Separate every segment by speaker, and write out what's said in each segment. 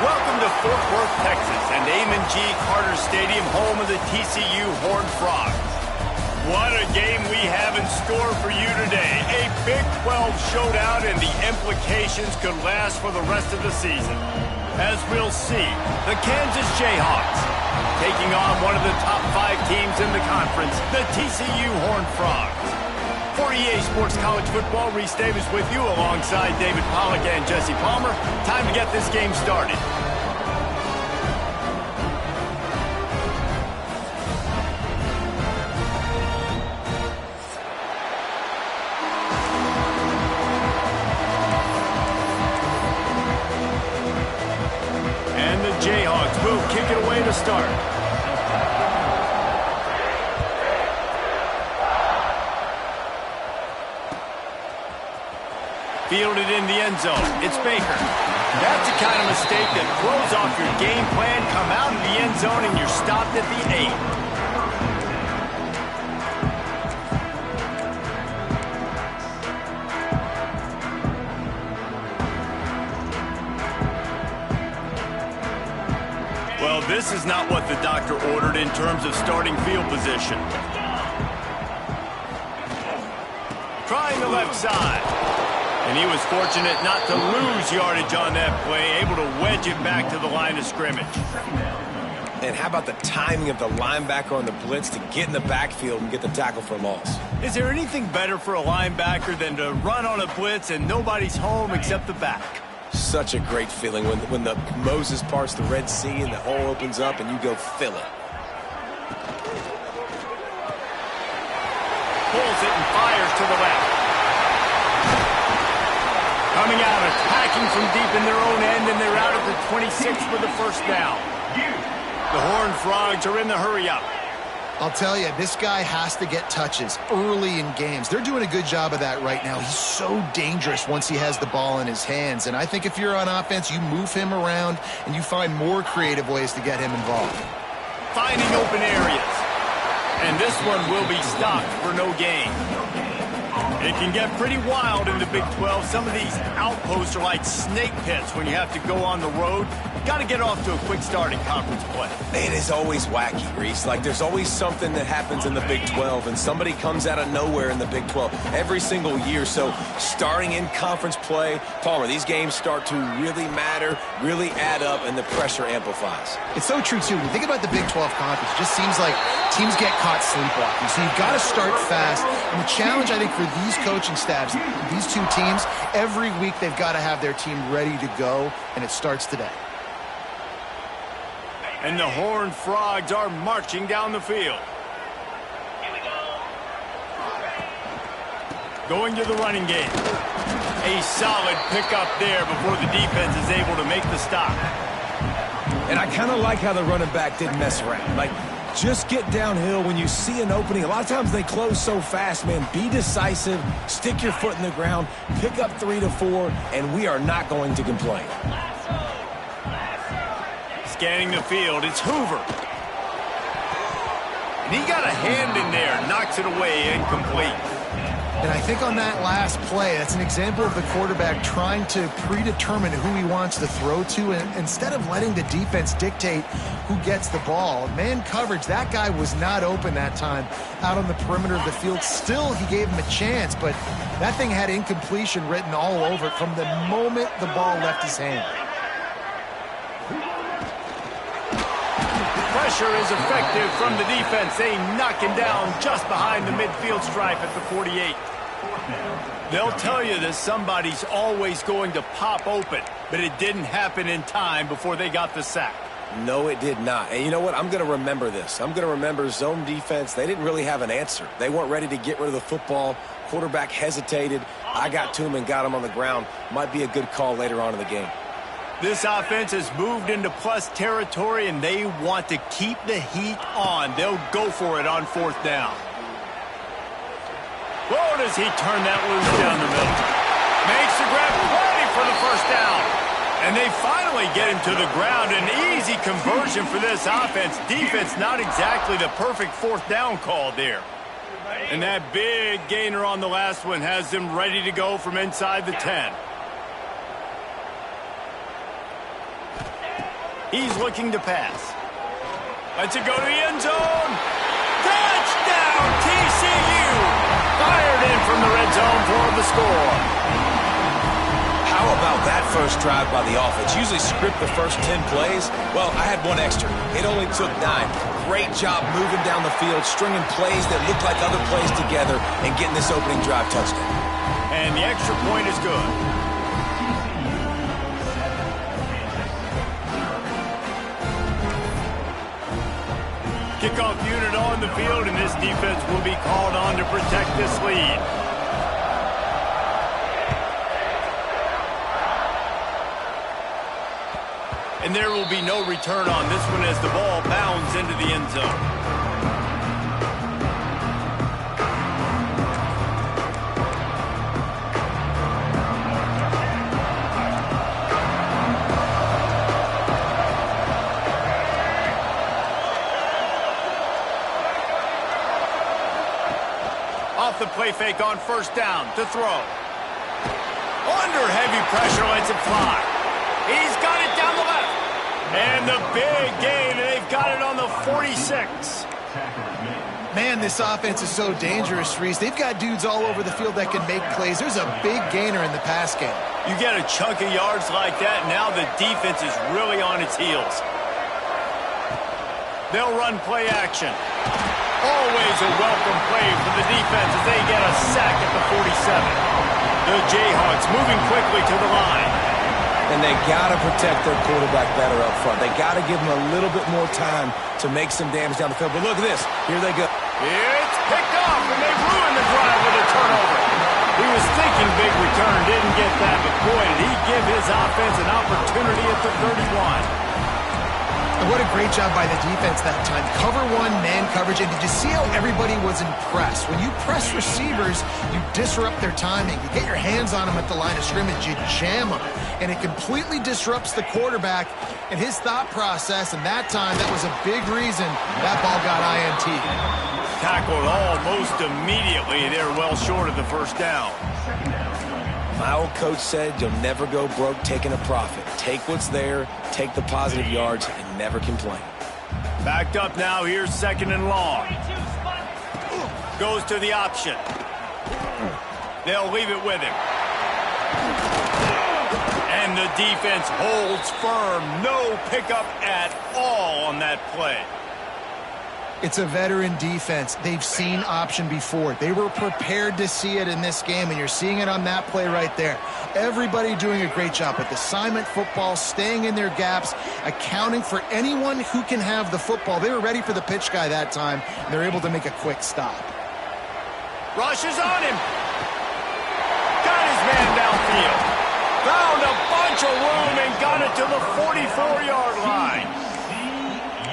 Speaker 1: Welcome to Fort Worth, Texas, and Amon G. Carter Stadium, home of the TCU Horned Frogs. What a game we have in store for you today. A Big 12 showdown, and the implications could last for the rest of the season. As we'll see, the Kansas Jayhawks taking on one of the top 5 teams in the conference, the TCU Horned Frogs. For EA Sports College Football, Reese Davis with you alongside David Pollack and Jesse Palmer. Time to get this game started. And the Jayhawks will kick it away to start. Fielded in the end zone. It's Baker. That's the kind of mistake that throws off your game plan. Come out of the end zone and you're stopped at the 8. Well, this is not what the doctor ordered in terms of starting field position. Trying the left side. And he was fortunate not to lose yardage on that play, able to wedge it back to the line of scrimmage.
Speaker 2: And how about the timing of the linebacker on the blitz to get in the backfield and get the tackle for loss?
Speaker 1: Is there anything better for a linebacker than to run on a blitz and nobody's home except the back?
Speaker 2: Such a great feeling when the Moses parts the Red Sea and the hole opens up and you go fill it.
Speaker 1: Pulls it and fires to the left. Coming out, attacking from deep in their own end, and they're out at the 26 for the first down. The Horned Frogs are in the hurry-up.
Speaker 3: I'll tell you, this guy has to get touches early in games. They're doing a good job of that right now. He's so dangerous once he has the ball in his hands. And I think if you're on offense, you move him around, and you find more creative ways to get him involved.
Speaker 1: Finding open areas. And this one will be stopped for no gain. It can get pretty wild in the Big 12. Some of these outposts are like snake pits when you have to go on the road. Got to get off to a quick start in conference play.
Speaker 2: It is always wacky, Reese. Like, there's always something that happens in the Big 12, and somebody comes out of nowhere in the Big 12 every single year. So, starting in conference play, Palmer, these games start to really matter, really add up, and the pressure amplifies.
Speaker 3: It's so true, too. When you think about the Big 12 conference, it just seems like teams get caught sleepwalking. So, you've got to start fast. And the challenge, I think, for these coaching staffs, these two teams, every week they've got to have their team ready to go, and it starts today.
Speaker 1: And the Horned Frogs are marching down the field. Going to the running game. A solid pickup there before the defense is able to make the stop.
Speaker 2: And I kind of like how the running back didn't mess around. Like, just get downhill when you see an opening. A lot of times they close so fast, man. Be decisive, stick your foot in the ground, pick up 3 to 4, and we are not going to complain.
Speaker 1: Scanning the field, it's Hoover. And he got a hand in there, knocks it away, incomplete.
Speaker 3: And I think on that last play, that's an example of the quarterback trying to predetermine who he wants to throw to, and instead of letting the defense dictate who gets the ball. Man coverage, that guy was not open that time out on the perimeter of the field. Still, he gave him a chance, but that thing had incompletion written all over it from the moment the ball left his hand.
Speaker 1: Pressure is effective from the defense. They knock him down just behind the midfield stripe at the 48. They'll tell you that somebody's always going to pop open, but it didn't happen in time before they got the sack.
Speaker 2: No, it did not. And you know what? I'm going to remember this. I'm going to remember zone defense. They didn't really have an answer. They weren't ready to get rid of the football. Quarterback hesitated. I got to him and got him on the ground. Might be a good call later on in the game.
Speaker 1: This offense has moved into plus territory, and they want to keep the heat on. They'll go for it on 4th down. Whoa, does he turn that loose down the middle. Makes the grab, ready for the first down. And they finally get him to the ground. An easy conversion for this offense. Defense not exactly the perfect 4th down call there. And that big gainer on the last one has them ready to go from inside the 10. He's looking to pass. Lets it go to the end zone. Touchdown, TCU! Fired in from the red zone for the score.
Speaker 2: How about that first drive by the offense? Usually script the first 10 plays. Well, I had one extra. It only took 9. Great job moving down the field, stringing plays that look like other plays together, and getting this opening drive touchdown.
Speaker 1: And the extra point is good. Kickoff unit on the field, and this defense will be called on to protect this lead. And there will be no return on this one as the ball bounds into the end zone. Off the play fake on first down to throw. Under heavy pressure, lets it fly. He's got it down the left. And the big gain, they've got it on the 46.
Speaker 3: Man, this offense is so dangerous, Reese. They've got dudes all over the field that can make plays. There's a big gainer in the pass game.
Speaker 1: You get a chunk of yards like that, now the defense is really on its heels. They'll run play action. Always a welcome play for the defense as they get a sack at the 47. The Jayhawks moving quickly to the line.
Speaker 2: And they got to protect their quarterback better up front. They got to give him a little bit more time to make some damage down the field. But look at this. Here they go.
Speaker 1: It's picked off, and they ruin the drive with a turnover. He was thinking big return, didn't get that, but boy, did he give his offense an opportunity at the 31.
Speaker 3: And what a great job by the defense that time. Cover one, man coverage, and did you see how everybody was impressed? When you press receivers, you disrupt their timing. You get your hands on them at the line of scrimmage, you jam them, and it completely disrupts the quarterback and his thought process, and that time, that was a big reason that ball got INT.
Speaker 1: Tackled almost immediately. They're well short of the first down.
Speaker 2: My old coach said you'll never go broke taking a profit. Take what's there, take the positive yards, and never complain.
Speaker 1: Backed up now, here's second and long. Goes to the option. They'll leave it with him. And the defense holds firm. No pickup at all on that play.
Speaker 3: It's a veteran defense. They've seen option before. They were prepared to see it in this game, and you're seeing it on that play right there. Everybody doing a great job with assignment football, staying in their gaps, accounting for anyone who can have the football. They were ready for the pitch guy that time, and they're able to make a quick stop.
Speaker 1: Rushes on him. Got his man downfield. Found a bunch of room and got it to the 44-yard line.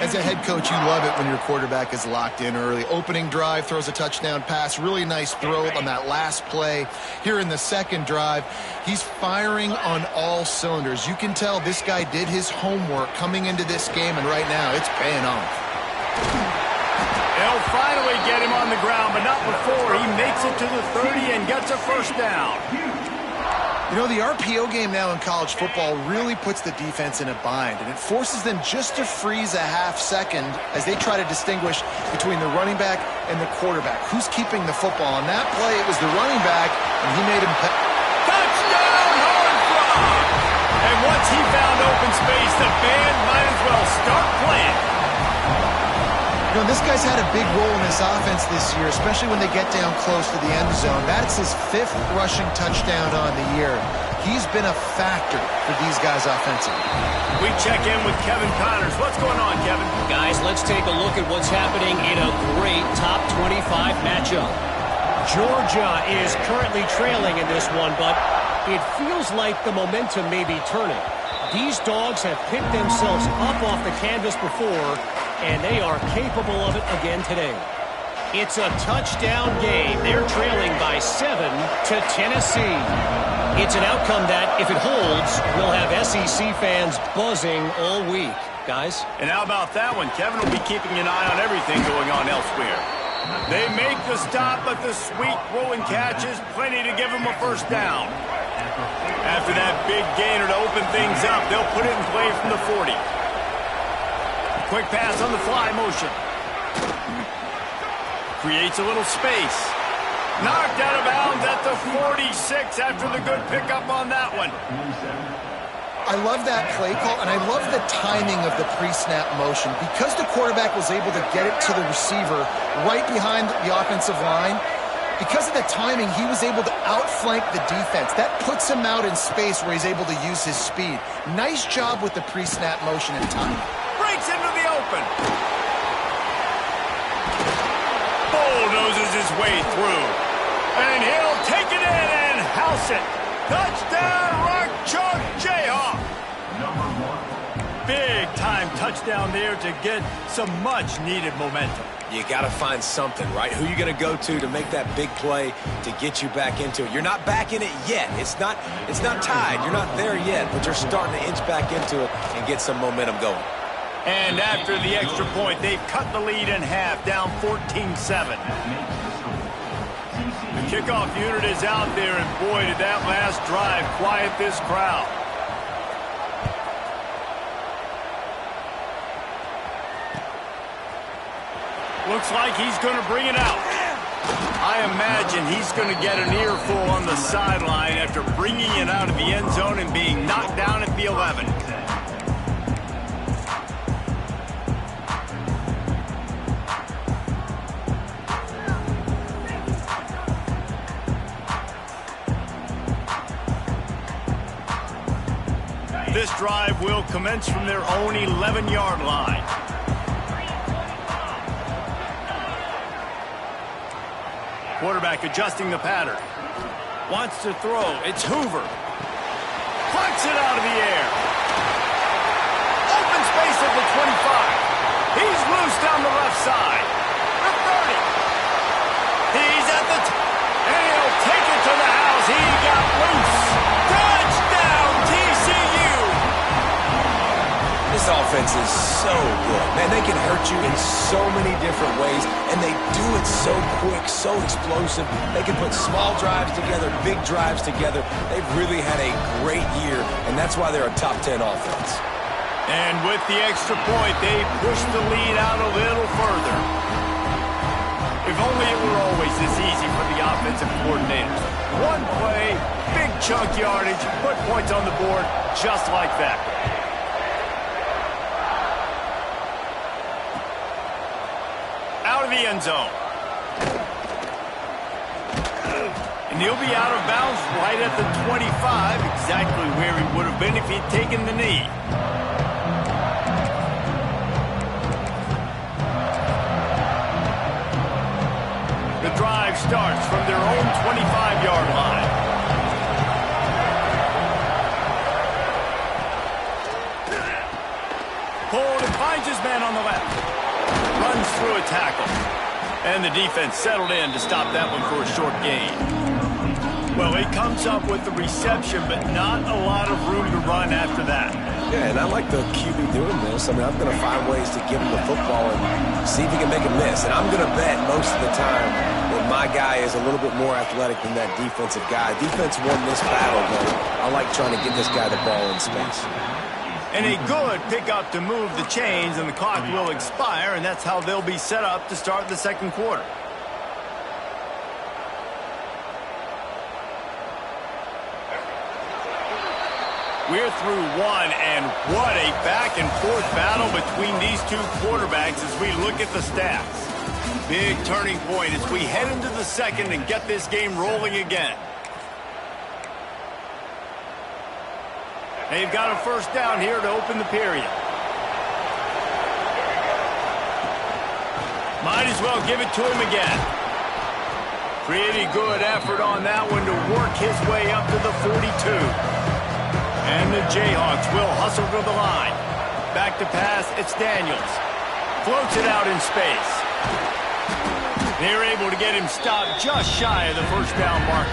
Speaker 3: As a head coach, you love it when your quarterback is locked in early. Opening drive, throws a touchdown pass. Really nice throw on that last play. Here in the second drive, he's firing on all cylinders. You can tell this guy did his homework coming into this game, and right now it's paying off.
Speaker 1: They'll finally get him on the ground, but not before he makes it to the 30 and gets a first down.
Speaker 3: You know, the RPO game now in college football really puts the defense in a bind, and it forces them just to freeze a half second as they try to distinguish between the running back and the quarterback. Who's keeping the football? On that play, it was the running back, and he made him pay.
Speaker 1: Touchdown, Horned Frog! And once he found open space, the band might as well start playing.
Speaker 3: You know, this guy's had a big role in this offense this year, especially when they get down close to the end zone. That's his 5th rushing touchdown on the year. He's been a factor for these guys offensively.
Speaker 1: We check in with Kevin Connors. What's going on, Kevin?
Speaker 4: Guys, let's take a look at what's happening in a great top 25 matchup. Georgia is currently trailing in this one, but it feels like the momentum may be turning. These dogs have picked themselves up off the canvas before, and they are capable of it again today. It's a touchdown game. They're trailing by 7 to Tennessee. It's an outcome that, if it holds, will have SEC fans buzzing all week. Guys?
Speaker 1: And how about that one? Kevin will be keeping an eye on everything going on elsewhere. They make the stop, but the sweet rolling catch is plenty to give them a first down. After that big gainer to open things up, they'll put it in play from the 40. Quick pass on the fly motion. Creates a little space. Knocked out of bounds at the 46 after the good pickup on that one.
Speaker 3: I love that play call, and I love the timing of the pre-snap motion. Because the quarterback was able to get it to the receiver right behind the offensive line, because of the timing, he was able to outflank the defense. That puts him out in space where he's able to use his speed. Nice job with the pre-snap motion and timing.
Speaker 1: Breaks into the open. Bulldozes his way through. And he'll take it in and house it. Touchdown, Rock Chalk Jayhawk. Big-time touchdown there to get some much-needed momentum.
Speaker 2: You got to find something, right? Who are you going to go to make that big play to get you back into it? You're not back in it yet. It's not tied. You're not there yet, but you're starting to inch back into it and get some momentum going.
Speaker 1: And after the extra point, they've cut the lead in half, down 14-7. The kickoff unit is out there, and boy, did that last drive quiet this crowd. Looks like he's going to bring it out. I imagine he's going to get an earful on the sideline after bringing it out of the end zone and being knocked down at the 11. This drive will commence from their own 11-yard line. Quarterback adjusting the pattern. Wants to throw. It's Hoover. Plucks it out of the air. Open space at the 25. He's loose down the left side. The 30. He's at the and he'll take it to the house. He got loose. Touchdown, TCU.
Speaker 2: This offense is so good. Man, they can hurt you in so many different ways, and they do it so quick, so explosive. They can put small drives together, big drives together. They've really had a great year, and that's why they're a top 10 offense.
Speaker 1: And with the extra point, they push the lead out a little further. If only it were always this easy for the offensive coordinators. One play, big chunk yardage, put points on the board just like that. Out of the end zone. And he'll be out of bounds right at the 25, exactly where he would have been if he'd taken the knee. The drive starts from their own 25-yard line. Pulled and finds his man on the left. Runs through a tackle. And the defense settled in to stop that one for a short gain. Well, he comes up with the reception, but not a lot of room to run after that.
Speaker 2: Yeah, and I like the QB doing this. I mean, I'm going to find ways to give him the football and see if he can make a miss. And I'm going to bet most of the time that my guy is a little bit more athletic than that defensive guy. Defense won this battle, but I like trying to get this guy the ball in space.
Speaker 1: And a good pickup to move the chains, and the clock will expire, and that's how they'll be set up to start the second quarter. We're through one, and what a back-and-forth battle between these two quarterbacks as we look at the stats. Big turning point as we head into the second and get this game rolling again. They've got a first down here to open the period. Might as well give it to him again. Pretty good effort on that one to work his way up to the 42. And the Jayhawks will hustle to the line. Back to pass, it's Daniels. Floats it out in space. They're able to get him stopped just shy of the first down marker.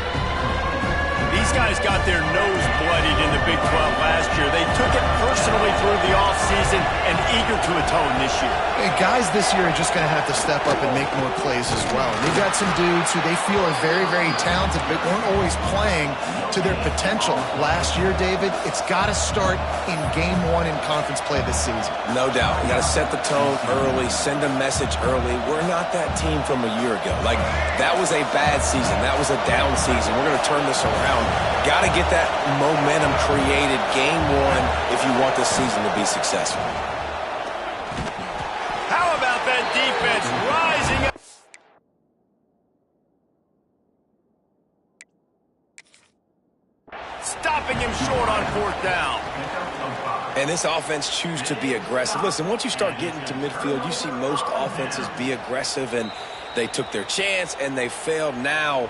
Speaker 1: These guys got their nose bloodied in the Big 12 last year. They took it personally through the offseason and eager to atone this year.
Speaker 3: Hey, guys this year are just going to have to step up and make more plays as well. They've got some dudes who they feel are very, very talented but weren't always playing to their potential. Last year, David, it's got to start in Game 1 in conference play this season.
Speaker 2: No doubt. You got to set the tone early, send a message early. We're not that team from a year ago. Like, that was a bad season. That was a down season. We're going to turn this around. Got to get that momentum created Game 1 if you want this season to be successful.
Speaker 1: How about that defense rising up? Stopping him short on 4th down.
Speaker 2: And this offense chooses to be aggressive. Listen, once you start getting to midfield, you see most offenses be aggressive, and they took their chance, and they failed. Now,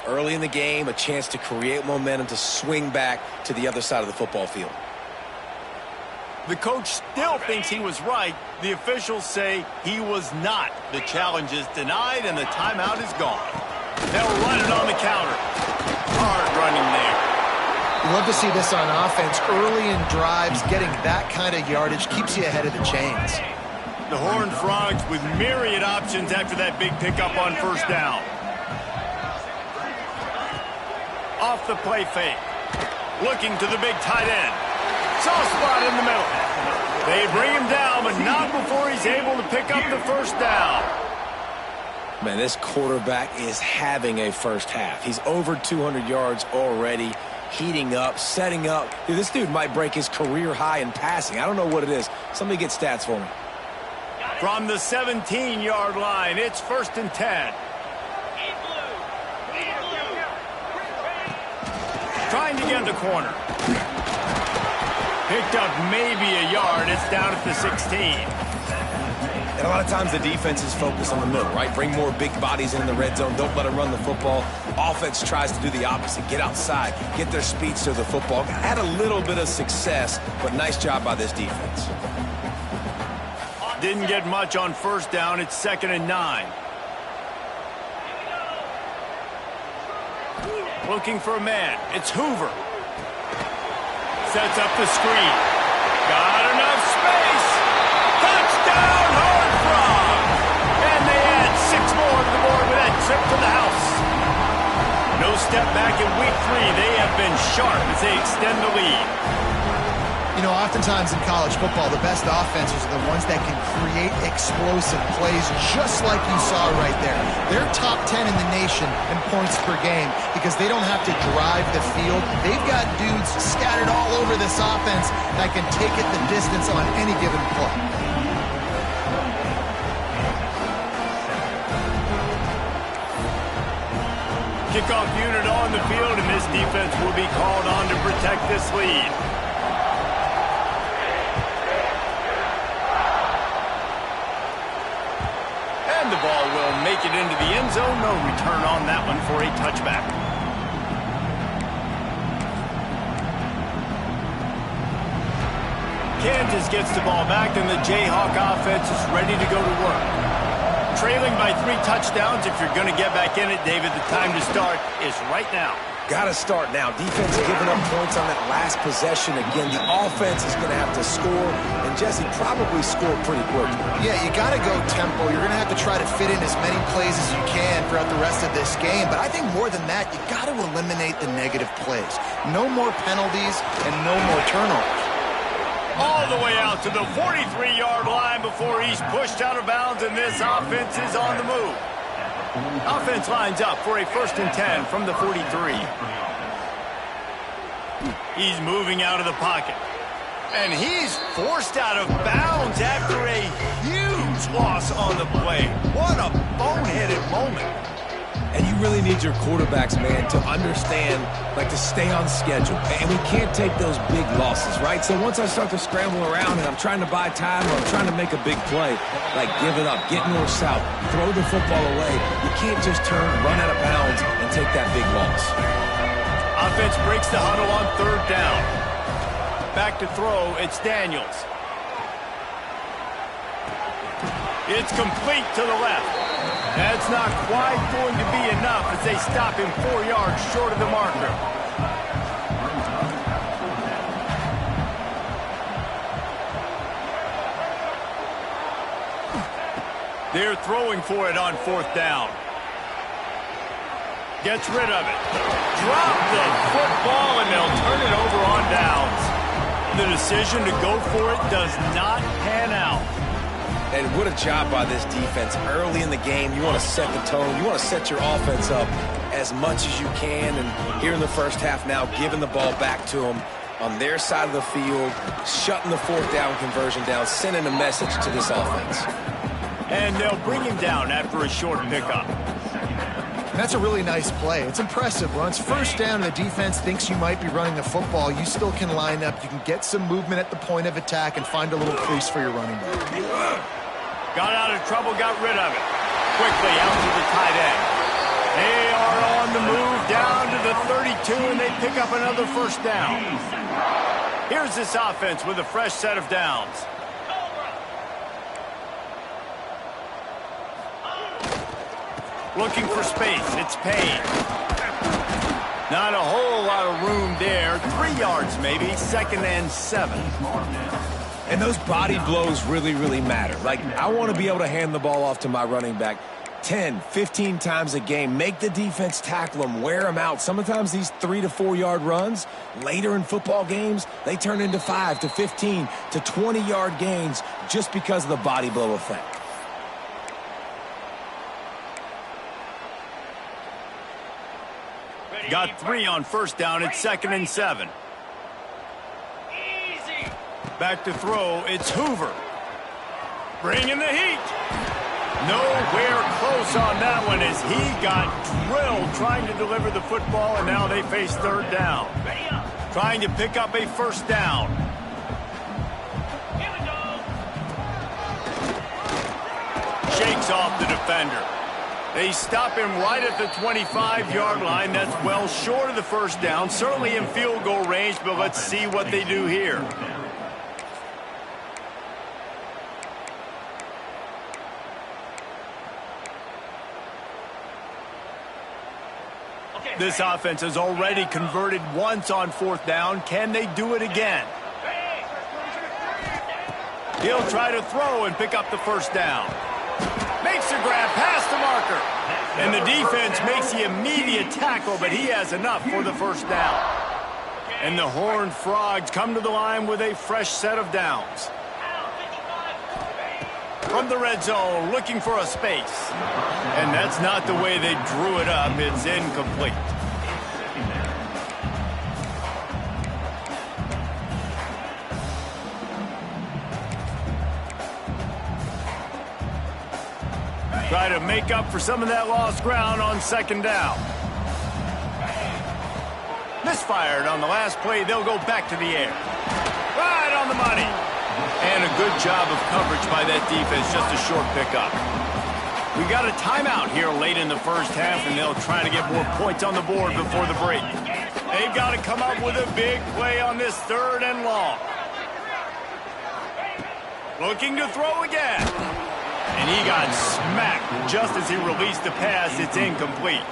Speaker 2: early in the game, a chance to create momentum to swing back to the other side of the football field.
Speaker 1: The coach still thinks he was right. The officials say he was not. The challenge is denied, and the timeout is gone. They'll run it on the counter. Hard running there.
Speaker 3: You love to see this on offense. Early in drives, getting that kind of yardage keeps you ahead of the chains.
Speaker 1: The Horned Frogs with myriad options after that big pickup on 1st down. Off the play fake. Looking to the big tight end. Soft spot in the middle. They bring him down, but not before he's able to pick up the 1st down.
Speaker 2: Man, this quarterback is having a first half. He's over 200 yards already, heating up, setting up. Dude, this dude might break his career high in passing. I don't know what it is. Somebody get stats for me.
Speaker 1: From the 17-yard line, it's 1st and 10. Trying to get the corner. Picked up maybe a yard. It's down at the 16.
Speaker 2: And a lot of times the defense is focused on the middle, right? Bring more big bodies in the red zone. Don't let them run the football. Offense tries to do the opposite. Get outside. Get their speeds to the football. Had a little bit of success, but nice job by this defense.
Speaker 1: Didn't get much on 1st down. It's 2nd and 9. Looking for a man. It's Hoover. Sets up the screen. Got enough space. Touchdown, Horned Frogs. And they add 6 more to the board with that trip to the house. No step back in week 3. They have been sharp as they extend the lead.
Speaker 3: You know, oftentimes in college football, the best offenses are the ones that can create explosive plays, just like you saw right there. They're top 10 in the nation in points per game because they don't have to drive the field. They've got dudes scattered all over this offense that can take it the distance on any given play.
Speaker 1: Kickoff unit on the field, and this defense will be called on to protect this lead. The ball will make it into the end zone. No return on that one for a touchback. Kansas gets the ball back, and the Jayhawk offense is ready to go to work. Trailing by 3 touchdowns. If you're going to get back in it, David, the time to start is right now.
Speaker 2: Got to start now. Defense giving up points on that last possession. Again, the offense is going to have to score, and Jesse probably scored pretty quickly.
Speaker 3: Yeah, you got to go tempo. You're going to have to try to fit in as many plays as you can throughout the rest of this game. But I think more than that, you got to eliminate the negative plays. No more penalties and no more turnovers.
Speaker 1: All the way out to the 43-yard line before he's pushed out of bounds, and this offense is on the move. Offense lines up for a 1st and 10 from the 43. He's moving out of the pocket. And he's forced out of bounds after a huge loss on the play. What a boneheaded moment.
Speaker 2: And you really need your quarterbacks, man, to understand, like, to stay on schedule. And we can't take those big losses, right? So once I start to scramble around and I'm trying to buy time or I'm trying to make a big play, like, give it up, get north-south, throw the football away. You can't just turn, run out of bounds, and take that big loss.
Speaker 1: Offense breaks the huddle on 3rd down. Back to throw, it's Daniels. It's complete to the left. That's not quite going to be enough as they stop him 4 yards short of the marker. They're throwing for it on 4th down. Gets rid of it. Drop the football, and they'll turn it over on downs. The decision to go for it does not pan out.
Speaker 2: And what a job by this defense. Early in the game, you want to set the tone. You want to set your offense up as much as you can. And here in the first half now, giving the ball back to them on their side of the field, shutting the 4th down conversion down, sending a message to this offense.
Speaker 1: And they'll bring him down after a short pickup.
Speaker 3: That's a really nice play. It's impressive. Once 1st down and the defense thinks you might be running the football, you still can line up. You can get some movement at the point of attack and find a little crease for your running back.
Speaker 1: Got out of trouble, got rid of it. Quickly out to the tight end. They are on the move down to the 32, and they pick up another 1st down. Here's this offense with a fresh set of downs. Looking for space. It's Payne. Not a whole lot of room there. 3 yards maybe. 2nd and 7.
Speaker 2: And those body blows really, really matter. Like, I want to be able to hand the ball off to my running back 10, 15 times a game. Make the defense tackle them, wear them out. Sometimes these 3 to 4 yard runs, later in football games, they turn into 5 to 15 to 20 yard gains just because of the body blow effect.
Speaker 1: Got 3 on 1st down. It's 2nd and 7. Back to throw. It's Hoover. Bringing the heat. Nowhere close on that one as he got drilled trying to deliver the football, and now they face 3rd down. Trying to pick up a 1st down. Shakes off the defender. They stop him right at the 25-yard line. That's well short of the 1st down. Certainly in field goal range, but let's see what they do here. This offense has already converted once on 4th down. Can they do it again? He'll try to throw and pick up the 1st down. Makes a grab past the marker. And the defense makes the immediate tackle, but he has enough for the 1st down. And the Horned Frogs come to the line with a fresh set of downs. From the red zone, looking for a space. And that's not the way they drew it up. It's incomplete. Try to make up for some of that lost ground on 2nd down. Misfired on the last play. They'll go back to the air. Right on the money. And a good job of coverage by that defense. Just a short pickup. We got a timeout here late in the 1st half, and they'll try to get more points on the board before the break. They've got to come up with a big play on this 3rd and long. Looking to throw again. And he got smacked just as he released the pass. It's incomplete.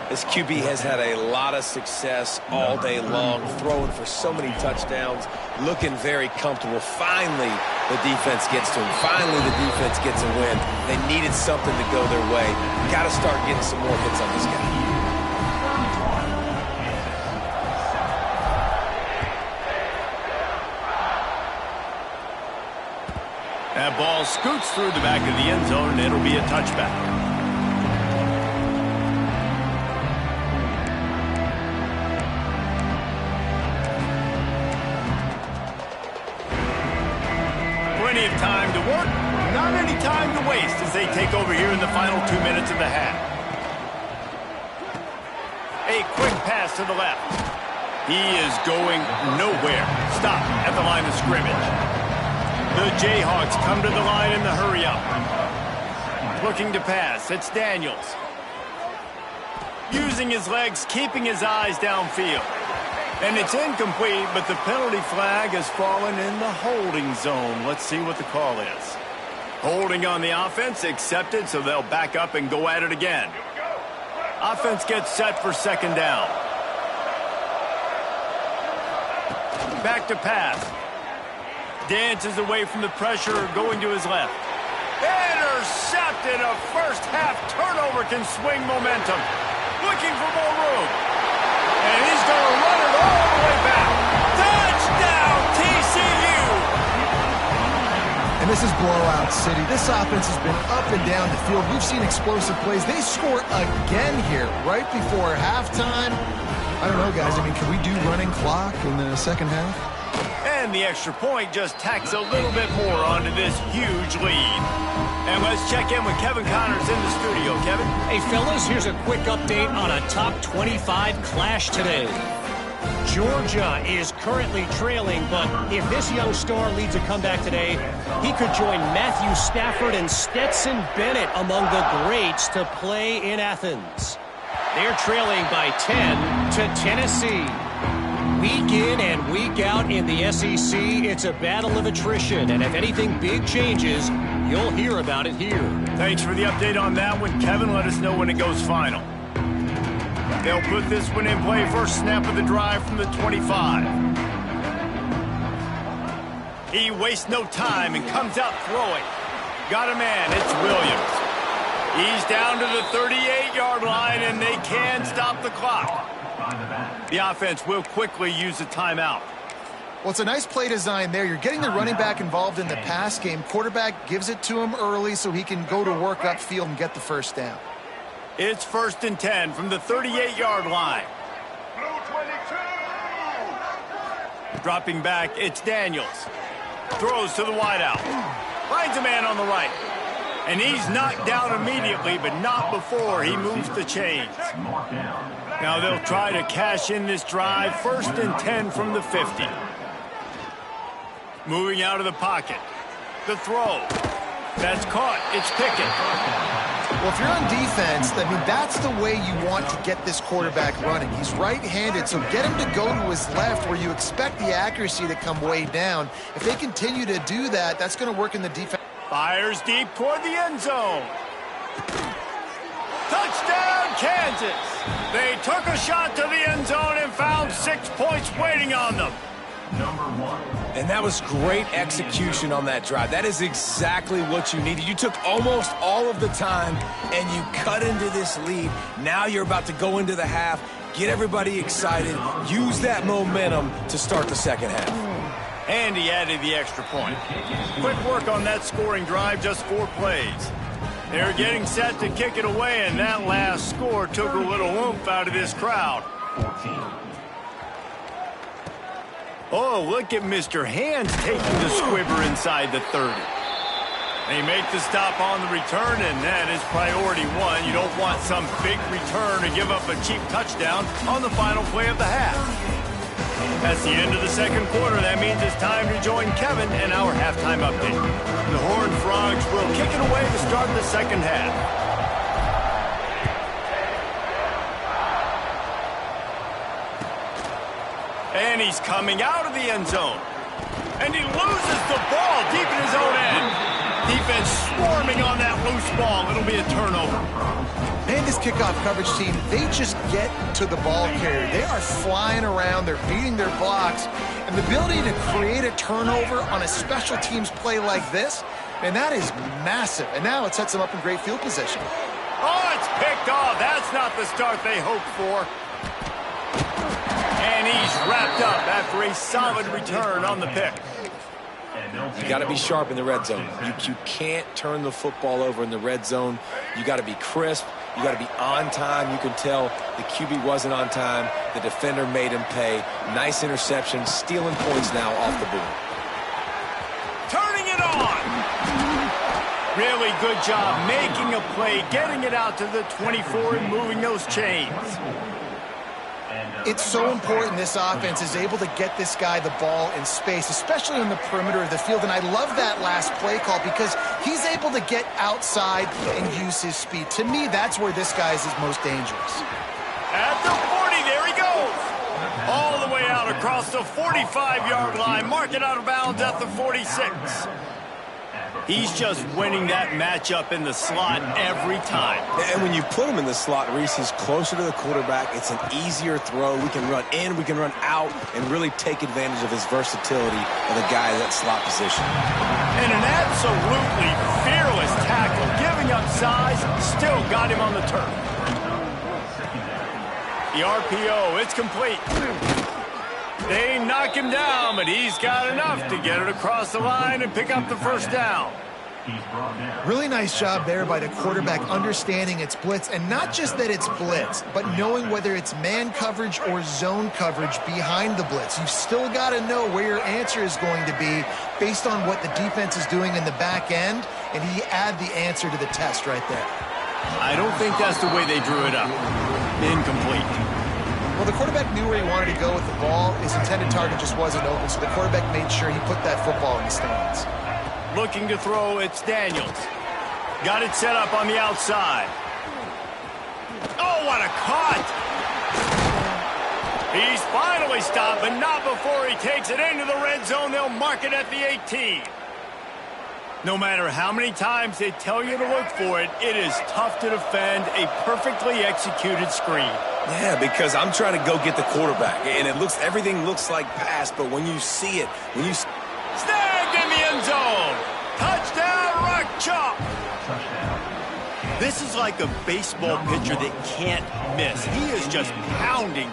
Speaker 2: This QB has had a lot of success all day long, throwing for so many touchdowns, looking very comfortable. Finally, the defense gets to him. Finally, the defense gets a win. They needed something to go their way. Got to start getting some more hits on this guy.
Speaker 1: That ball scoots through the back of the end zone, and it'll be a touchback. Plenty of time to work, not any time to waste as they take over here in the final 2 minutes of the half. A quick pass to the left. He is going nowhere. Stop at the line of scrimmage. The Jayhawks come to the line in the hurry-up. Looking to pass. It's Daniels. Using his legs, keeping his eyes downfield. And it's incomplete, but the penalty flag has fallen in the holding zone. Let's see what the call is. Holding on the offense, accepted, so they'll back up and go at it again. Offense gets set for 2nd down. Back to pass. Dances away from the pressure, going to his left. Intercepted. A first-half turnover can swing momentum. Looking for more room. And he's going to run it all the way back. Touchdown, TCU!
Speaker 3: And this is blowout city. This offense has been up and down the field. We've seen explosive plays. They score again here right before halftime. I don't know, guys. I mean, can we do running clock in the second half?
Speaker 1: And the extra point just tacks a little bit more onto this huge lead. And let's check in with Kevin Connors in the studio. Kevin?
Speaker 4: Hey, fellas, here's a quick update on a top 25 clash today. Georgia is currently trailing, but if this young star leads a comeback today, he could join Matthew Stafford and Stetson Bennett among the greats to play in Athens. They're trailing by 10 to Tennessee. Week in and week out in the SEC, it's a battle of attrition, and if anything big changes, you'll hear about it here.
Speaker 1: Thanks for the update on that one, Kevin. Let us know when it goes final. They'll put this one in play. First snap of the drive from the 25. He wastes no time and comes out throwing. Got a man. It's Williams. He's down to the 38-yard line, and they can stop the clock. The offense will quickly use a timeout.
Speaker 3: Well, it's a nice play design there. You're getting the running back involved in the pass game. Quarterback gives it to him early so he can go to work upfield and get the first down.
Speaker 1: It's 1st and 10 from the 38-yard line. Dropping back, it's Daniels. Throws to the wideout. Finds a man on the right. And he's knocked down immediately, but not before he moves the chains. Now they'll try to cash in this drive. 1st and 10 from the 50. Moving out of the pocket. The throw. That's caught. It's Pickett.
Speaker 3: Well, if you're on defense, I mean, that's the way you want to get this quarterback running. He's right-handed, so get him to go to his left where you expect the accuracy to come way down. If they continue to do that, that's going to work in the defense.
Speaker 1: Fires deep toward the end zone. Touchdown, Kansas. They took a shot to the end zone and found 6 points waiting on them.
Speaker 2: And that was great execution on that drive. That is exactly what you needed. You took almost all of the time, and you cut into this lead. Now you're about to go into the half, get everybody excited, use that momentum to start the second half.
Speaker 1: And he added the extra point. Quick work on that scoring drive, just 4 plays. They're getting set to kick it away, and that last score took a little oomph out of this crowd. Oh, look at Mr. Hands taking the squibber inside the 30. They make the stop on the return, and that is priority 1. You don't want some big return to give up a cheap touchdown on the final play of the half. That's the end of the second quarter. That means it's time to join Kevin and our halftime update. The Horned Frogs will kick it away to start the second half. And he's coming out of the end zone. And he loses the ball deep in his own end. Defense swarming on that loose ball. It'll be a turnover.
Speaker 3: Man, this kickoff coverage team, they just get to the ball carrier. They are flying around. They're beating their blocks. And the ability to create a turnover on a special teams play like this, and that is massive. And now it sets them up in great field position.
Speaker 1: Oh, it's picked off. That's not the start they hoped for. And he's wrapped up after a solid return on the pick.
Speaker 2: You got to be sharp in the red zone. You can't turn the football over in the red zone. You got to be crisp. You got to be on time. You can tell the QB wasn't on time. The defender made him pay. Nice interception, stealing points now off the board.
Speaker 1: Turning it on. Really good job making a play, getting it out to the 24 and moving those chains.
Speaker 3: It's so important this offense is able to get this guy the ball in space, especially on the perimeter of the field. And I love that last play call because he's able to get outside and use his speed. To me, that's where this guy is his most dangerous.
Speaker 1: At the 40, there he goes. All the way out across the 45-yard line. Mark it out of bounds at the 46. He's just winning that matchup in the slot every time.
Speaker 2: And when you put him in the slot, Reese, he's closer to the quarterback. It's an easier throw. We can run in, we can run out, and really take advantage of his versatility of the guy in that slot position.
Speaker 1: And an absolutely fearless tackle, giving up size, still got him on the turf. The RPO, it's complete. They knock him down, but he's got enough to get it across the line and pick up the first down.
Speaker 3: Really nice job there by the quarterback understanding it's blitz, and not just that it's blitz, but knowing whether it's man coverage or zone coverage behind the blitz. You've still got to know where your answer is going to be based on what the defense is doing in the back end, and he add the answer to the test right there.
Speaker 1: I don't think that's the way they drew it up. Incomplete.
Speaker 3: Well, the quarterback knew where he wanted to go with the ball. His intended target just wasn't open, so the quarterback made sure he put that football in the stands.
Speaker 1: Looking to throw, it's Daniels. Got it set up on the outside. Oh, what a cut! He's finally stopped, but not before he takes it into the red zone. They'll mark it at the 18. No matter how many times they tell you to look for it, it is tough to defend a perfectly executed screen.
Speaker 2: Yeah, because I'm trying to go get the quarterback, and everything looks like pass, but when you see it,
Speaker 1: snagged in the end zone. Touchdown, Rock Chalk. This is like a baseball pitcher that can't miss. He is just pounding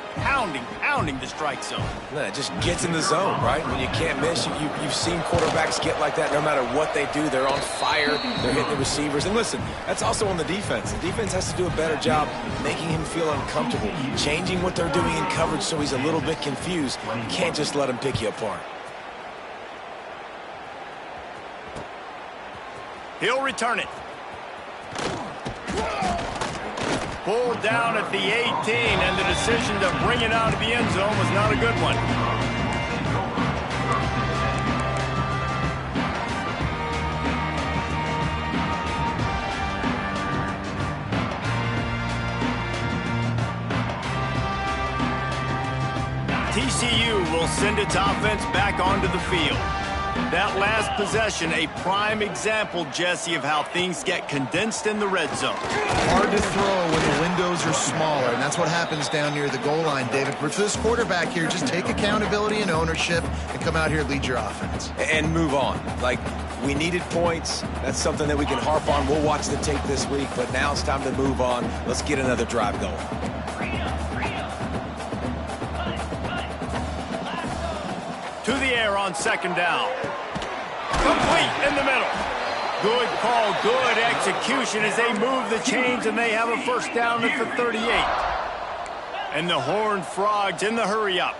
Speaker 1: the strike zone.
Speaker 2: No, it just gets in the zone, right? When you can't miss, you've seen quarterbacks get like that no matter what they do. They're on fire. They're hitting the receivers. And listen, that's also on the defense. The defense has to do a better job making him feel uncomfortable, changing what they're doing in coverage so he's a little bit confused. You can't just let him pick you apart.
Speaker 1: He'll return it. Pulled down at the 18, and the decision to bring it out of the end zone was not a good one. TCU will send its offense back onto the field. That last possession, a prime example, Jesse, of how things get condensed in the red zone.
Speaker 3: Hard to throw when the windows are smaller, and that's what happens down near the goal line, David. But for this quarterback here, just take accountability and ownership and come out here and lead your offense.
Speaker 2: And move on. Like, we needed points. That's something that we can harp on. We'll watch the tape this week, but now it's time to move on. Let's get another drive going.
Speaker 1: To the air on second down. Complete in the middle. Good call, good execution as they move the chains, and they have a first down at the 38. And the Horned Frogs in the hurry-up.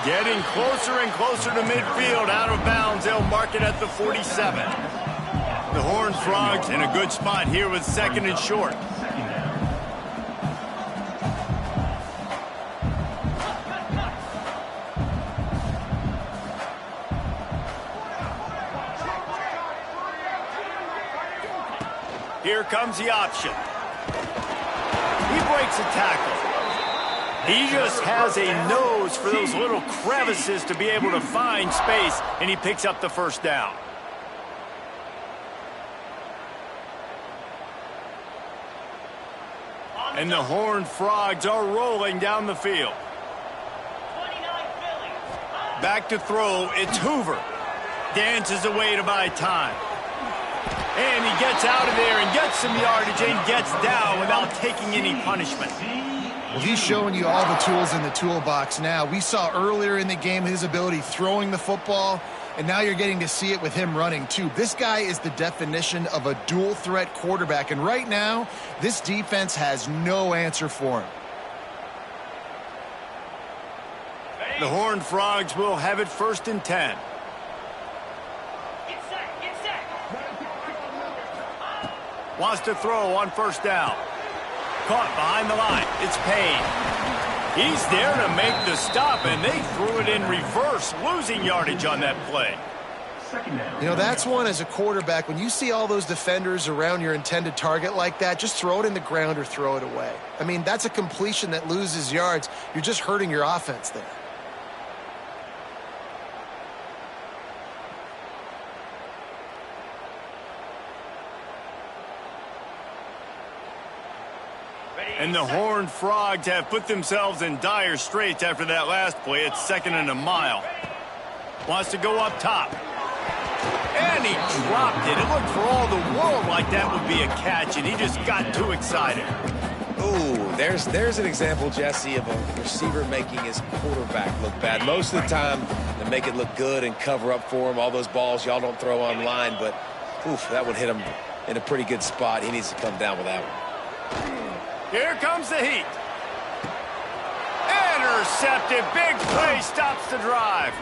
Speaker 1: Getting closer and closer to midfield, out of bounds. They'll mark it at the 47. The Horned Frogs in a good spot here with second and short. Here comes the option. He breaks a tackle. He just has a nose for those little crevices to be able to find space, and he picks up the first down. And the Horned Frogs are rolling down the field. Back to throw, it's Hoover. Dances away to buy time. And he gets out of there and gets some yardage and gets down without taking any punishment.
Speaker 3: Well, he's showing you all the tools in the toolbox now. We saw earlier in the game his ability throwing the football, and now you're getting to see it with him running too. This guy is the definition of a dual threat quarterback, and right now this defense has no answer for him.
Speaker 1: The Horned Frogs will have it first and 10. Wants to throw on first down. Caught behind the line. It's Payne. He's there to make the stop, and they threw it in reverse, losing yardage on that play.
Speaker 3: You know, that's one as a quarterback. When you see all those defenders around your intended target like that, just throw it in the ground or throw it away. I mean, that's a completion that loses yards. You're just hurting your offense there.
Speaker 1: And the Horned Frogs have put themselves in dire straits after that last play. It's 2nd and a mile. Wants to go up top. And he dropped it. It looked for all the world like that would be a catch, and he just got too excited.
Speaker 2: Ooh, there's an example, Jesse, of a receiver making his quarterback look bad. Most of the time, they make it look good and cover up for him. All those balls y'all don't throw online, but oof, that would hit him in a pretty good spot. He needs to come down with that one.
Speaker 1: Here comes the heat. Intercepted. Big play stops the drive.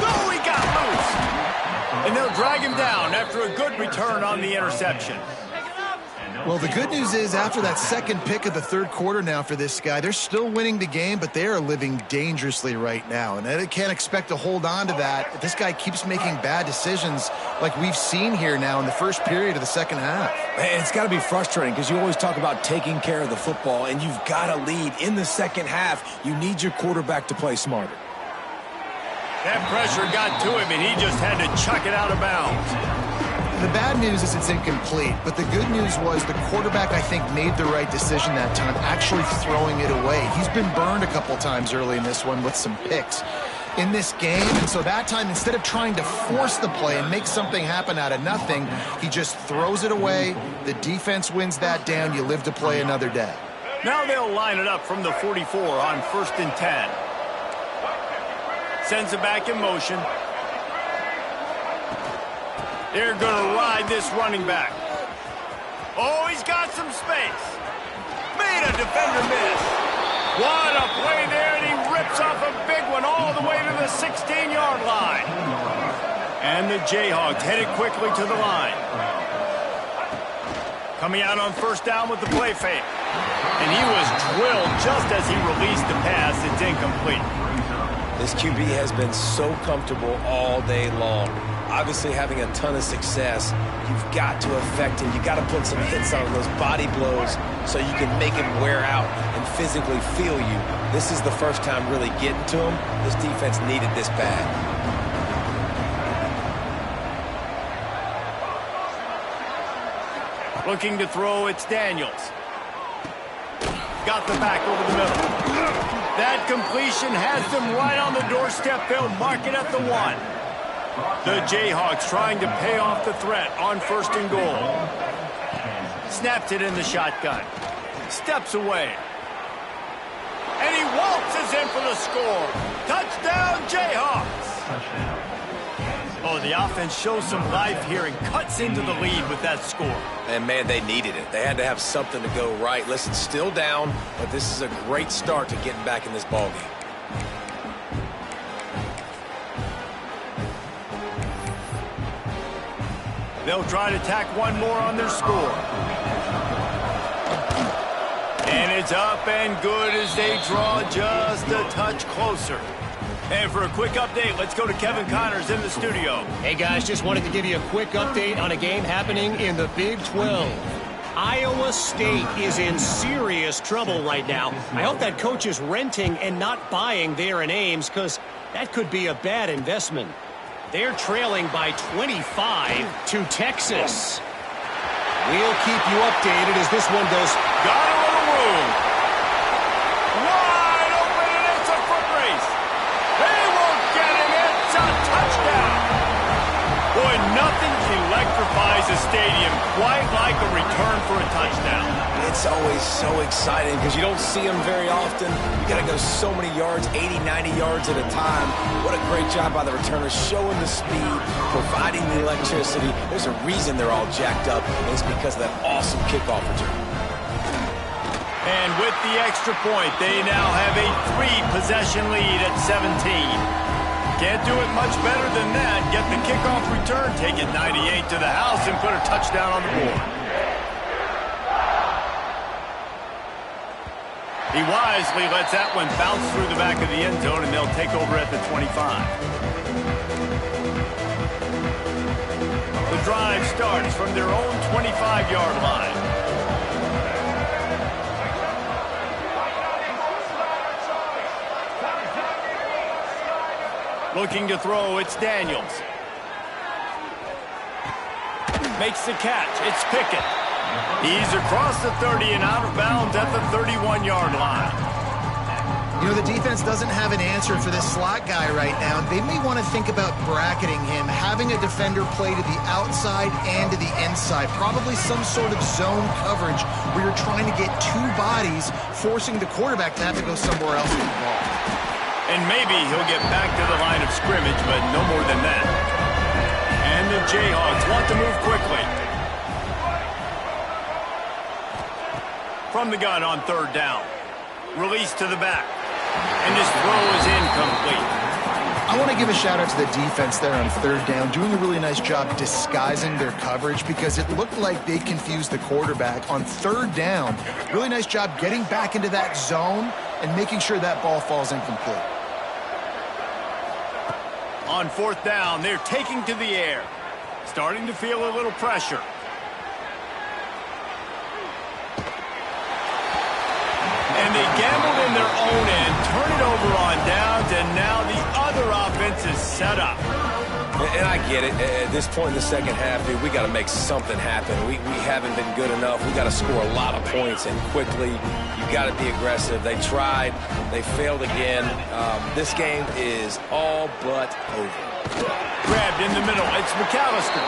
Speaker 1: Oh, he got loose. And they'll drag him down after a good return on the interception.
Speaker 3: Well, the good news is after that second pick of the third quarter now for this guy, they're still winning the game, but they are living dangerously right now. And they can't expect to hold on to that if this guy keeps making bad decisions like we've seen here now in the first period of the second half.
Speaker 2: Man, it's got to be frustrating because you always talk about taking care of the football, and you've got to lead in the second half. You need your quarterback to play smarter.
Speaker 1: That pressure got to him, and he just had to chuck it out of bounds.
Speaker 3: The bad news is it's incomplete, but the good news was the quarterback, I think, made the right decision that time, actually throwing it away. He's been burned a couple times early in this one with some picks in this game, and so that time, instead of trying to force the play and make something happen out of nothing, he just throws it away. The defense wins that down. You live to play another day.
Speaker 1: Now they'll line it up from the 44 on 1st and 10. Sends it back in motion. They're going to ride this running back. Oh, he's got some space. Made a defender miss. What a play there, and he rips off a big one all the way to the 16-yard line. And the Jayhawks headed quickly to the line. Coming out on 1st down with the play fake. And he was drilled just as he released the pass. It's incomplete.
Speaker 2: This QB has been so comfortable all day long. Obviously having a ton of success. You've got to affect him. You've got to put some hits on those body blows so you can make him wear out and physically feel you. This is the first time really getting to him. This defense needed this bad.
Speaker 1: Looking to throw, it's Daniels. Got the back over the middle. That completion has them right on the doorstep. They'll mark it at the 1. The Jayhawks trying to pay off the threat on 1st and goal. Snaps it in the shotgun. Steps away. And he waltzes in for the score. Touchdown, Jayhawks. Oh, the offense shows some life here and cuts into the lead with that score.
Speaker 2: And, man, they needed it. They had to have something to go right. Listen, still down, but this is a great start to getting back in this ballgame.
Speaker 1: They'll try to tack one more on their score. And it's up and good as they draw just a touch closer. And for a quick update, let's go to Kevin Connors in the studio.
Speaker 4: Hey, guys, just wanted to give you a quick update on a game happening in the Big 12. Iowa State is in serious trouble right now. I hope that coach is renting and not buying there in Ames, because that could be a bad investment. They're trailing by 25 to Texas. We'll keep you updated as this one goes.
Speaker 1: Got a little room. Wide open, and it's a foot race. They won't get him. It's a touchdown. Boy, nothing electrifies a stadium quite like a return for a touchdown.
Speaker 2: It's always so exciting because you don't see them very often. You got to go so many yards, 80, 90 yards at a time. What a great job by the returners, showing the speed, providing the electricity. There's a reason they're all jacked up, and it's because of that awesome kickoff return.
Speaker 1: And with the extra point, they now have a 3-possession lead at 17. Can't do it much better than that. Get the kickoff return, take it 98 to the house, and put a touchdown on the board. He wisely lets that one bounce through the back of the end zone, and they'll take over at the 25. The drive starts from their own 25-yard line. Looking to throw, it's Daniels. Makes the catch, it's Pickett. He's across the 30 and out of bounds at the 31-yard line.
Speaker 3: You know, the defense doesn't have an answer for this slot guy right now. They may want to think about bracketing him, having a defender play to the outside and to the inside. Probably some sort of zone coverage where you're trying to get two bodies, forcing the quarterback to have to go somewhere else with the ball.
Speaker 1: And maybe he'll get back to the line of scrimmage, but no more than that. And the Jayhawks want to move quickly. From the gun on third down. Release to the back. And this throw is incomplete.
Speaker 3: I want to give a shout out to the defense there on third down, doing a really nice job disguising their coverage because it looked like they confused the quarterback on third down. Really nice job getting back into that zone and making sure that ball falls incomplete.
Speaker 1: On fourth down, they're taking to the air. Starting to feel a little pressure. And they gambled in their own end, turn it over on downs, and now the other offense is set up.
Speaker 2: And I get it. At this point in the second half, dude, we got to make something happen. We haven't been good enough. We got to score a lot of points and quickly. You got to be aggressive. They tried. They failed again. This game is all but over.
Speaker 1: Grabbed in the middle. It's McAllister.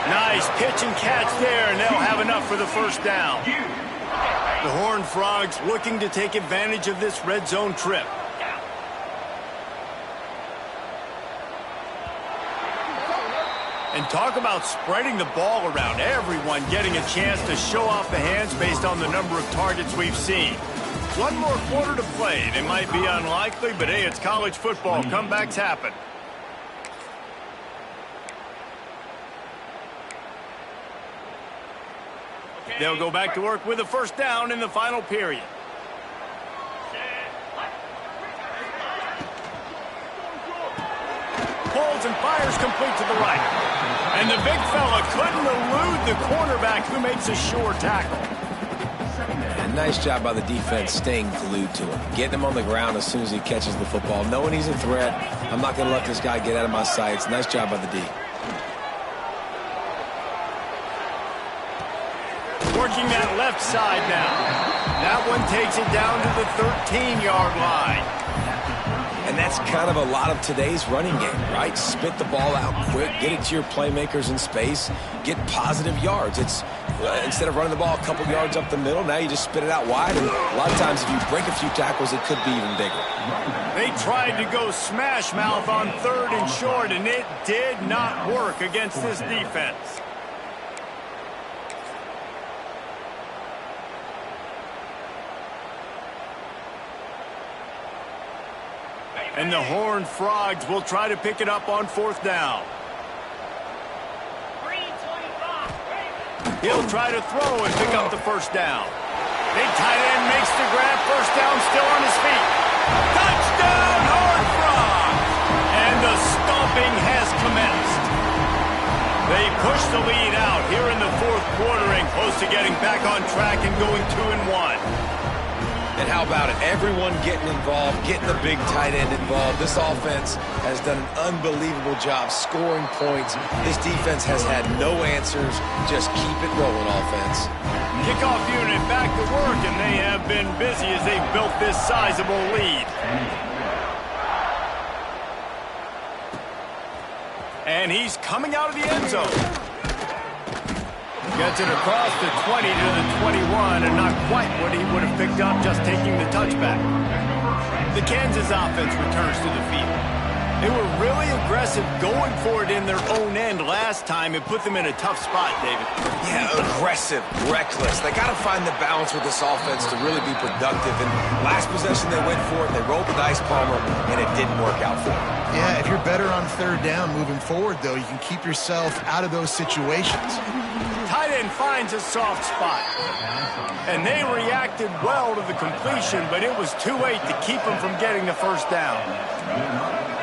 Speaker 1: Nice pitch and catch there, and they'll have enough for the first down. The Horned Frogs looking to take advantage of this red zone trip. And talk about spreading the ball around. Everyone getting a chance to show off the hands based on the number of targets we've seen. One more quarter to play. It might be unlikely, but hey, it's college football. Comebacks happen. They'll go back to work with a first down in the final period. Pulls and fires complete to the right. And the big fella couldn't elude the cornerback who makes a sure tackle.
Speaker 2: And nice job by the defense staying glued to him. Getting him on the ground as soon as he catches the football. Knowing he's a threat, I'm not going to let this guy get out of my sights. Nice job by the D.
Speaker 1: Working that left side now. That one takes it down to the 13-yard line.
Speaker 2: And that's kind of a lot of today's running game, right? Spit the ball out quick, get it to your playmakers in space, get positive yards. It's instead of running the ball a couple yards up the middle, now you just spit it out wide. And a lot of times if you break a few tackles, it could be even bigger.
Speaker 1: They tried to go smash mouth on third and short, and it did not work against this defense. And the Horned Frogs will try to pick it up on fourth down. He'll try to throw and pick up the first down. Big tight end makes the grab. First down, still on his feet. Touchdown, Horned Frogs! And the stomping has commenced. They push the lead out here in the fourth quarter and close to getting back on track and going 2-1.
Speaker 2: And how about it? Everyone getting involved, getting the big tight end involved. This offense has done an unbelievable job scoring points. This defense has had no answers. Just keep it rolling, offense.
Speaker 1: Kickoff unit back to work, and they have been busy as they've built this sizable lead. And he's coming out of the end zone. Gets it across the 20 to the 21, and not quite what he would have picked up just taking the touchback. The Kansas offense returns to the field. They were really aggressive going for it in their own end last time. It put them in a tough spot, David.
Speaker 2: Yeah, aggressive, reckless. They got to find the balance with this offense to really be productive. And last possession they went for it, they rolled the dice, Palmer, and it didn't work out for them.
Speaker 3: Yeah, if you're better on third down moving forward, though, you can keep yourself out of those situations.
Speaker 1: Tight and finds a soft spot. And they reacted well to the completion, but it was too late to keep them from getting the first down.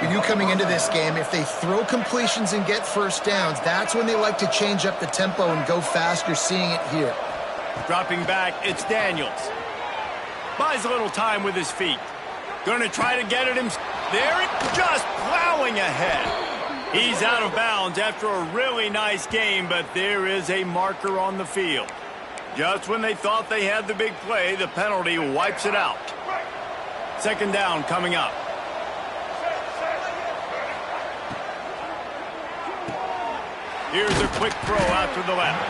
Speaker 3: We knew coming into this game, if they throw completions and get first downs, that's when they like to change up the tempo and go faster, seeing it here.
Speaker 1: Dropping back, it's Daniels. Buys a little time with his feet. Going to try to get it himself. There, just plowing ahead. He's out of bounds after a really nice game, but there is a marker on the field. Just when they thought they had the big play, the penalty wipes it out. Second down coming up. Here's a quick throw out to the left.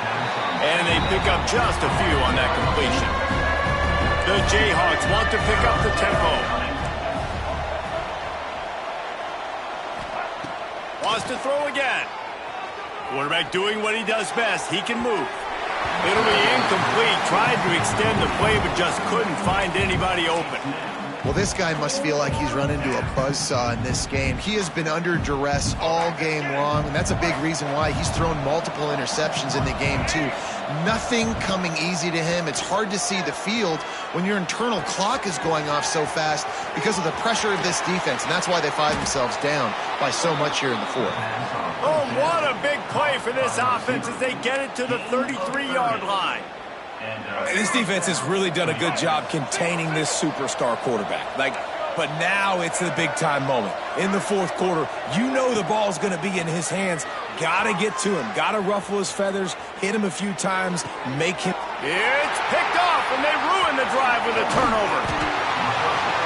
Speaker 1: And they pick up just a few on that completion. The Jayhawks want to pick up the tempo. Wants to throw again. Quarterback doing what he does best. He can move. It'll be incomplete. Tried to extend the play, but just couldn't find anybody open.
Speaker 3: Well, this guy must feel like he's run into a buzzsaw in this game. He has been under duress all game long, and that's a big reason why he's thrown multiple interceptions in the game, too. Nothing coming easy to him. It's hard to see the field when your internal clock is going off so fast because of the pressure of this defense, and that's why they find themselves down by so much here in the fourth.
Speaker 1: Oh, what a big play for this offense as they get it to the 33-yard line.
Speaker 2: This defense has really done a good job containing this superstar quarterback. But now it's the big-time moment. In the fourth quarter, you know the ball's going to be in his hands. Got to get to him. Got to ruffle his feathers, hit him a few times, make him...
Speaker 1: It's picked off, and they ruin the drive with a turnover.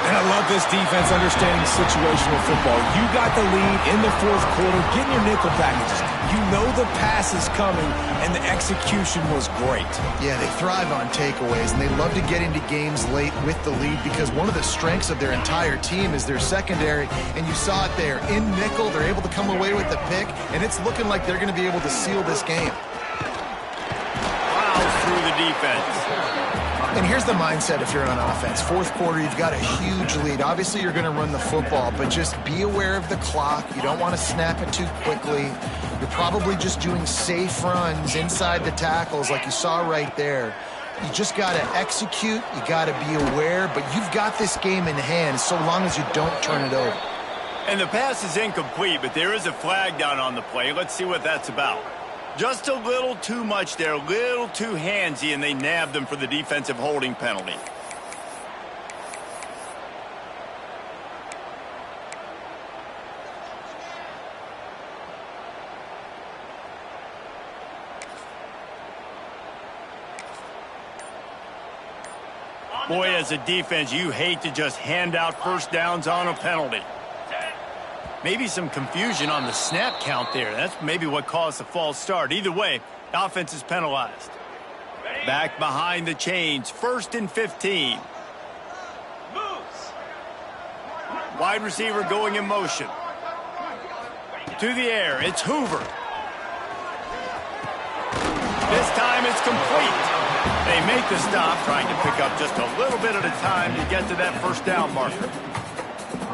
Speaker 2: And I love this defense understanding situational football. You got the lead in the fourth quarter. Get in your nickel packages. You know the pass is coming, and the execution was great.
Speaker 3: Yeah, they thrive on takeaways, and they love to get into games late with the lead because one of the strengths of their entire team is their secondary, and you saw it there. In nickel, they're able to come away with the pick, and it's looking like they're going to be able to seal this game.
Speaker 1: Plows through the defense.
Speaker 3: And here's the mindset if you're on offense. Fourth quarter, you've got a huge lead. Obviously, you're going to run the football, but just be aware of the clock. You don't want to snap it too quickly. You're probably just doing safe runs inside the tackles like you saw right there. You just got to execute. You got to be aware, but you've got this game in hand so long as you don't turn it over.
Speaker 1: And the pass is incomplete, but there is a flag down on the play. Let's see what that's about. Just a little too much there, a little too handsy, and they nabbed him for the defensive holding penalty. Boy, as a defense, you hate to just hand out first downs on a penalty. Maybe some confusion on the snap count there. That's maybe what caused the false start. Either way, offense is penalized. Back behind the chains, 1st and 15. Wide receiver going in motion. To the air, it's Hoover. This time it's complete. They make the stop, trying to pick up just a little bit at a time to get to that first down marker.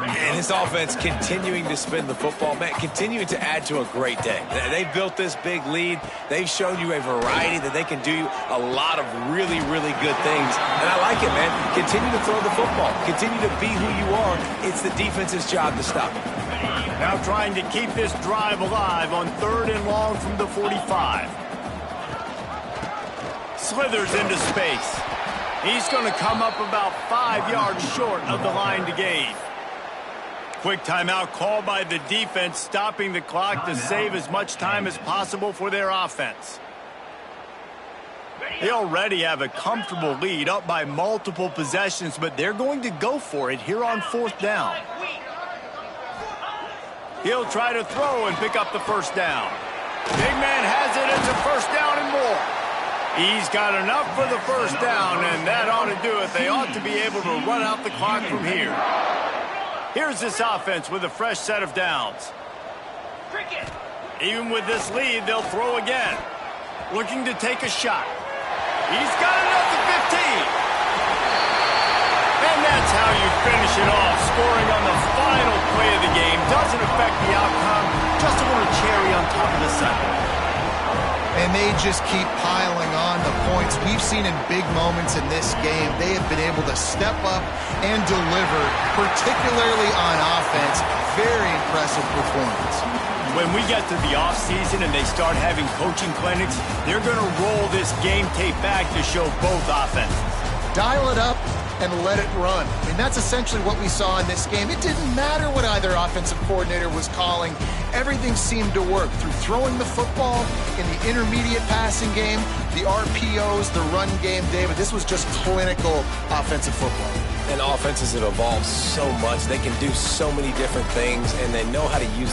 Speaker 2: And this offense continuing to spin the football, man, continuing to add to a great day. They've built this big lead. They've shown you a variety that they can do a lot of really, really good things. And I like it, man. Continue to throw the football. Continue to be who you are. It's the defense's job to stop it.
Speaker 1: Now trying to keep this drive alive on 3rd and long from the 45. Slithers into space. He's going to come up about 5 yards short of the line to gain. Quick timeout called by the defense, stopping the clock to save as much time as possible for their offense. They already have a comfortable lead, up by multiple possessions, but they're going to go for it here on 4th down. He'll try to throw and pick up the first down. Big man has it. It's a first down and more. He's got enough for the first down, and that ought to do it. They ought to be able to run out the clock from here. Here's this offense with a fresh set of downs. Even with this lead, they'll throw again. Looking to take a shot. He's got enough to 15. And that's how you finish it off. Scoring on the final play of the game doesn't affect the outcome. Just a little cherry on top of the sundae.
Speaker 3: And they just keep piling on the points. We've seen in big moments in this game, they have been able to step up and deliver, particularly on offense. Very impressive performance.
Speaker 1: When we get to the offseason and they start having coaching clinics, they're going to roll this game tape back to show both offenses.
Speaker 3: Dial it up and let it run. I mean, that's essentially what we saw in this game. It didn't matter what either offensive coordinator was calling. Everything seemed to work through throwing the football in the intermediate passing game, the RPOs, the run game, David. This was just clinical offensive football.
Speaker 2: And offenses have evolved so much. They can do so many different things, and they know how to use